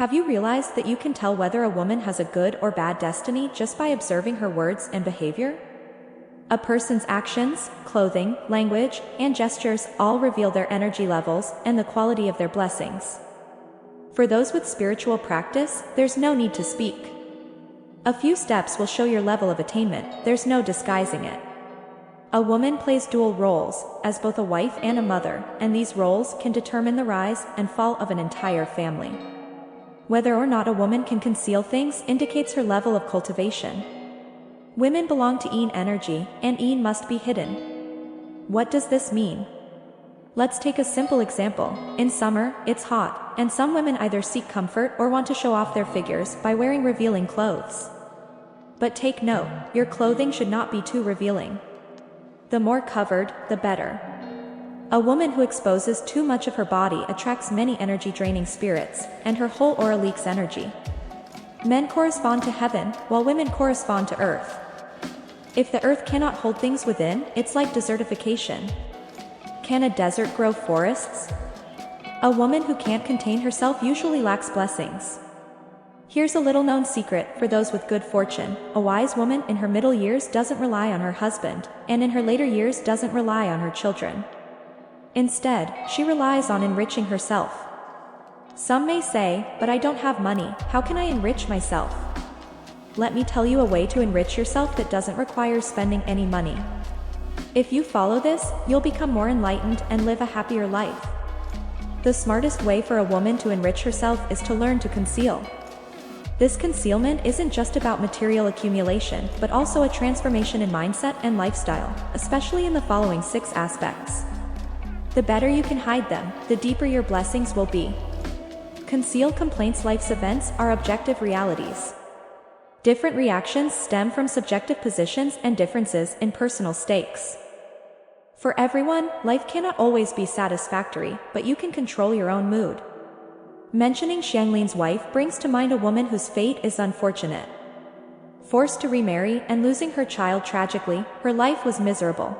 Have you realized that you can tell whether a woman has a good or bad destiny just by observing her words and behavior? A person's actions, clothing, language, and gestures all reveal their energy levels and the quality of their blessings. For those with spiritual practice, there's no need to speak. A few steps will show your level of attainment, there's no disguising it. A woman plays dual roles, as both a wife and a mother, and these roles can determine the rise and fall of an entire family. Whether or not a woman can conceal things indicates her level of cultivation. Women belong to yin energy, and yin must be hidden. What does this mean? Let's take a simple example. In summer, it's hot, and some women either seek comfort or want to show off their figures by wearing revealing clothes. But take note, your clothing should not be too revealing. The more covered, the better. A woman who exposes too much of her body attracts many energy-draining spirits, and her whole aura leaks energy. Men correspond to heaven, while women correspond to earth. If the earth cannot hold things within, it's like desertification. Can a desert grow forests? A woman who can't contain herself usually lacks blessings. Here's a little-known secret for those with good fortune. A wise woman in her middle years doesn't rely on her husband, and in her later years doesn't rely on her children. Instead, she relies on enriching herself. Some may say, but I don't have money, how can I enrich myself? Let me tell you a way to enrich yourself that doesn't require spending any money. If you follow this, you'll become more enlightened and live a happier life. The smartest way for a woman to enrich herself is to learn to conceal. This concealment isn't just about material accumulation, but also a transformation in mindset and lifestyle, especially in the following 6 aspects. The better you can hide them, the deeper your blessings will be. Conceal complaints. Life's events are objective realities. Different reactions stem from subjective positions and differences in personal stakes. For everyone, life cannot always be satisfactory, but you can control your own mood. Mentioning Xianglin's wife brings to mind a woman whose fate is unfortunate. Forced to remarry and losing her child tragically, her life was miserable.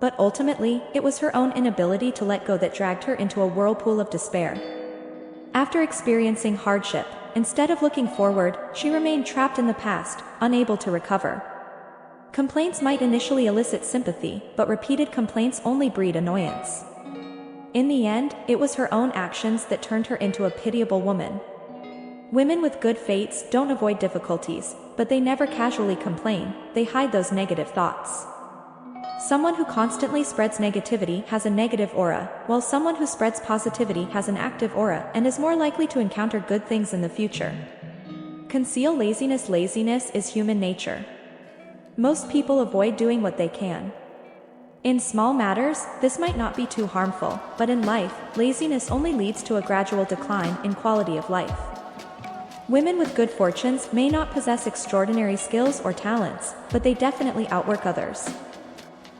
But ultimately, it was her own inability to let go that dragged her into a whirlpool of despair. After experiencing hardship, instead of looking forward, she remained trapped in the past, unable to recover. Complaints might initially elicit sympathy, but repeated complaints only breed annoyance. In the end, it was her own actions that turned her into a pitiable woman. Women with good fates don't avoid difficulties, but they never casually complain, they hide those negative thoughts. Someone who constantly spreads negativity has a negative aura, while someone who spreads positivity has an active aura and is more likely to encounter good things in the future. Conceal laziness. Laziness is human nature. Most people avoid doing what they can. In small matters, this might not be too harmful, but in life, laziness only leads to a gradual decline in quality of life. Women with good fortunes may not possess extraordinary skills or talents, but they definitely outwork others.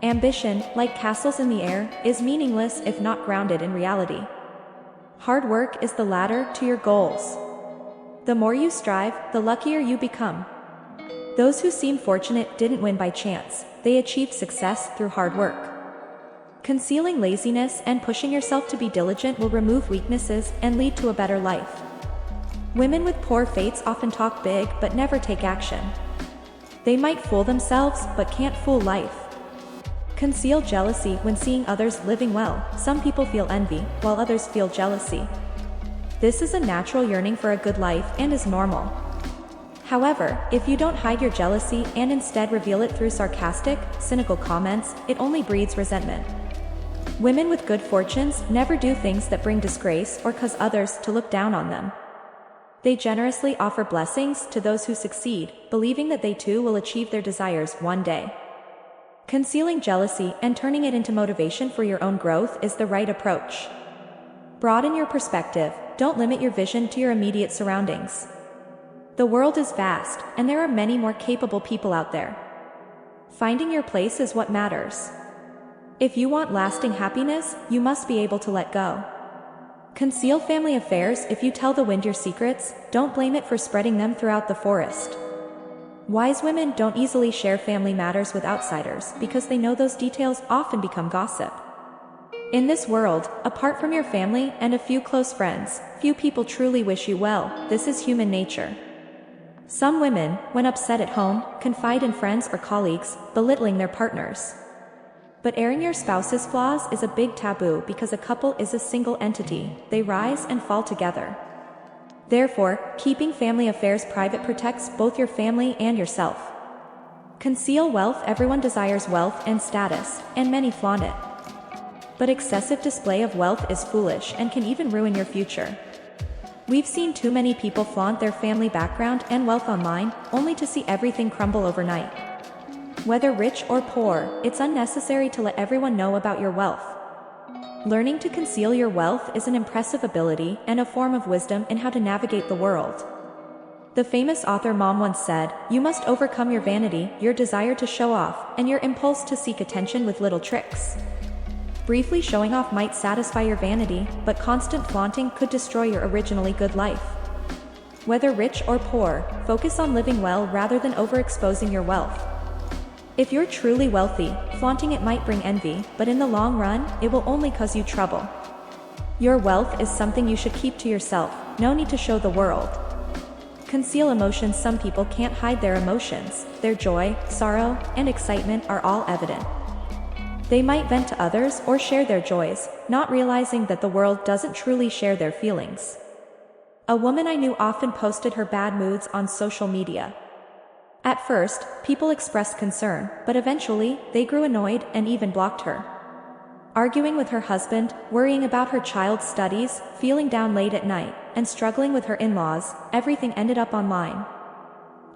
Ambition, like castles in the air, is meaningless if not grounded in reality. Hard work is the ladder to your goals. The more you strive, the luckier you become. Those who seem fortunate didn't win by chance, they achieved success through hard work. Concealing laziness and pushing yourself to be diligent will remove weaknesses and lead to a better life. Women with poor fates often talk big but never take action. They might fool themselves but can't fool life. Conceal jealousy. When seeing others living well, some people feel envy, while others feel jealousy. This is a natural yearning for a good life and is normal. However, if you don't hide your jealousy and instead reveal it through sarcastic, cynical comments, it only breeds resentment. Women with good fortunes never do things that bring disgrace or cause others to look down on them. They generously offer blessings to those who succeed, believing that they too will achieve their desires one day. Concealing jealousy and turning it into motivation for your own growth is the right approach. Broaden your perspective, don't limit your vision to your immediate surroundings. The world is vast, and there are many more capable people out there. Finding your place is what matters. If you want lasting happiness, you must be able to let go. Conceal family affairs. If you tell the wind your secrets, don't blame it for spreading them throughout the forest. Wise women don't easily share family matters with outsiders because they know those details often become gossip. In this world, apart from your family and a few close friends, few people truly wish you well. This is human nature. Some women, when upset at home, confide in friends or colleagues, belittling their partners. But airing your spouse's flaws is a big taboo because a couple is a single entity. They rise and fall together. Therefore, keeping family affairs private protects both your family and yourself. Conceal wealth. Everyone desires wealth and status, and many flaunt it. But excessive display of wealth is foolish and can even ruin your future. We've seen too many people flaunt their family background and wealth online, only to see everything crumble overnight. Whether rich or poor, it's unnecessary to let everyone know about your wealth. Learning to conceal your wealth is an impressive ability and a form of wisdom in how to navigate the world. The famous author Mom once said, "You must overcome your vanity, your desire to show off, and your impulse to seek attention with little tricks." Briefly showing off might satisfy your vanity, but constant flaunting could destroy your originally good life. Whether rich or poor, focus on living well rather than overexposing your wealth. If you're truly wealthy, flaunting it might bring envy, but in the long run, it will only cause you trouble. Your wealth is something you should keep to yourself, no need to show the world. Conceal emotions. Some people can't hide their emotions. Their joy, sorrow, and excitement are all evident. They might vent to others or share their joys, not realizing that the world doesn't truly share their feelings. A woman I knew often posted her bad moods on social media. At first, people expressed concern, but eventually, they grew annoyed and even blocked her. Arguing with her husband, worrying about her child's studies, feeling down late at night, and struggling with her in-laws, everything ended up online.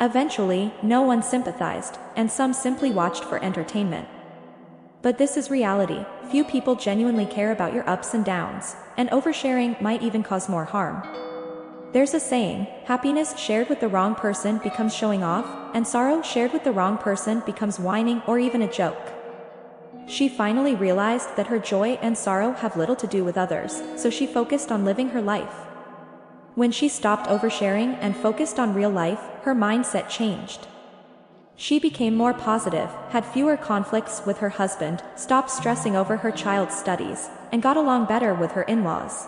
Eventually, no one sympathized, and some simply watched for entertainment. But this is reality. Few people genuinely care about your ups and downs, and oversharing might even cause more harm. There's a saying, happiness shared with the wrong person becomes showing off, and sorrow shared with the wrong person becomes whining or even a joke. She finally realized that her joy and sorrow have little to do with others, so she focused on living her life. When she stopped oversharing and focused on real life, her mindset changed. She became more positive, had fewer conflicts with her husband, stopped stressing over her child's studies, and got along better with her in-laws.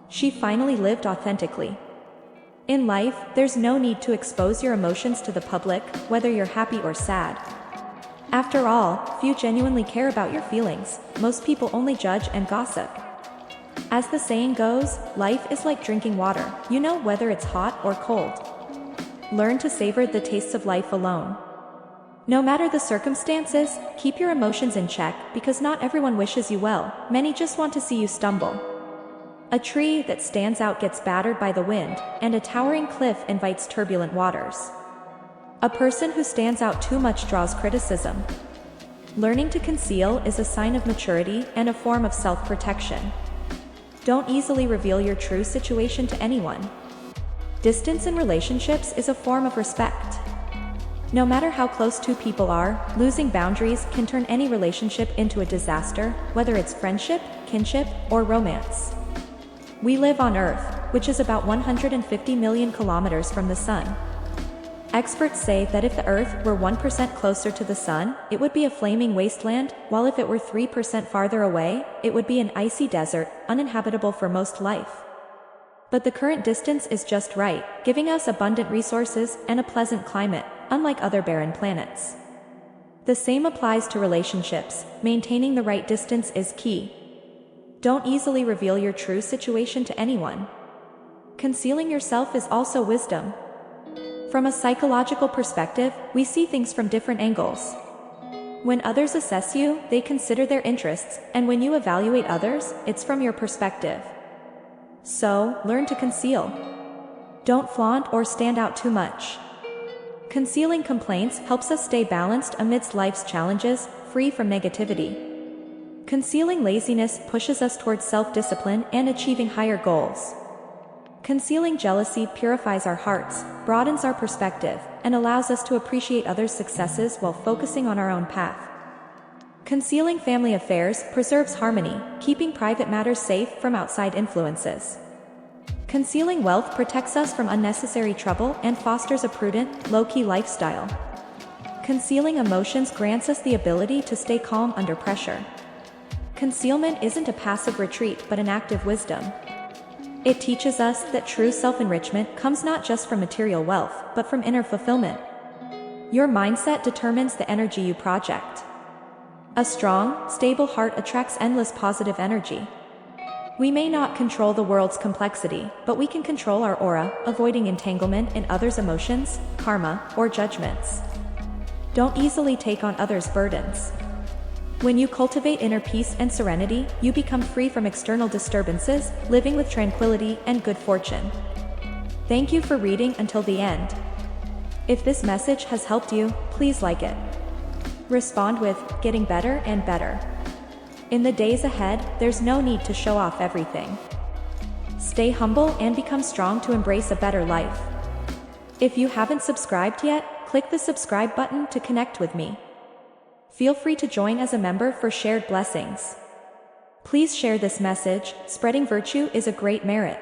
She finally lived authentically. In life, there's no need to expose your emotions to the public, whether you're happy or sad. After all, few genuinely care about your feelings. Most people only judge and gossip. As the saying goes, life is like drinking water. You know whether it's hot or cold. Learn to savor the tastes of life alone. No matter the circumstances, keep your emotions in check because not everyone wishes you well. Many just want to see you stumble. A tree that stands out gets battered by the wind, and a towering cliff invites turbulent waters. A person who stands out too much draws criticism. Learning to conceal is a sign of maturity and a form of self-protection. Don't easily reveal your true situation to anyone. Distance in relationships is a form of respect. No matter how close two people are, losing boundaries can turn any relationship into a disaster, whether it's friendship, kinship, or romance. We live on Earth, which is about 150 million kilometers from the Sun. Experts say that if the Earth were 1% closer to the Sun, it would be a flaming wasteland, while if it were 3% farther away, it would be an icy desert, uninhabitable for most life. But the current distance is just right, giving us abundant resources and a pleasant climate, unlike other barren planets. The same applies to relationships. Maintaining the right distance is key. Don't easily reveal your true situation to anyone. Concealing yourself is also wisdom. From a psychological perspective, we see things from different angles. When others assess you, they consider their interests, and when you evaluate others, it's from your perspective. So, learn to conceal. Don't flaunt or stand out too much. Concealing complaints helps us stay balanced amidst life's challenges, free from negativity. Concealing laziness pushes us towards self-discipline and achieving higher goals. Concealing jealousy purifies our hearts, broadens our perspective, and allows us to appreciate others' successes while focusing on our own path. Concealing family affairs preserves harmony, keeping private matters safe from outside influences. Concealing wealth protects us from unnecessary trouble and fosters a prudent, low-key lifestyle. Concealing emotions grants us the ability to stay calm under pressure. Concealment isn't a passive retreat but an active wisdom. It teaches us that true self-enrichment comes not just from material wealth, but from inner fulfillment. Your mindset determines the energy you project. A strong, stable heart attracts endless positive energy. We may not control the world's complexity, but we can control our aura, avoiding entanglement in others' emotions, karma, or judgments. Don't easily take on others' burdens. When you cultivate inner peace and serenity, you become free from external disturbances, living with tranquility and good fortune. Thank you for reading until the end. If this message has helped you, please like it. Respond with, "Getting better and better." In the days ahead, there's no need to show off everything. Stay humble and become strong to embrace a better life. If you haven't subscribed yet, click the subscribe button to connect with me. Feel free to join as a member for shared blessings. Please share this message. Spreading virtue is a great merit.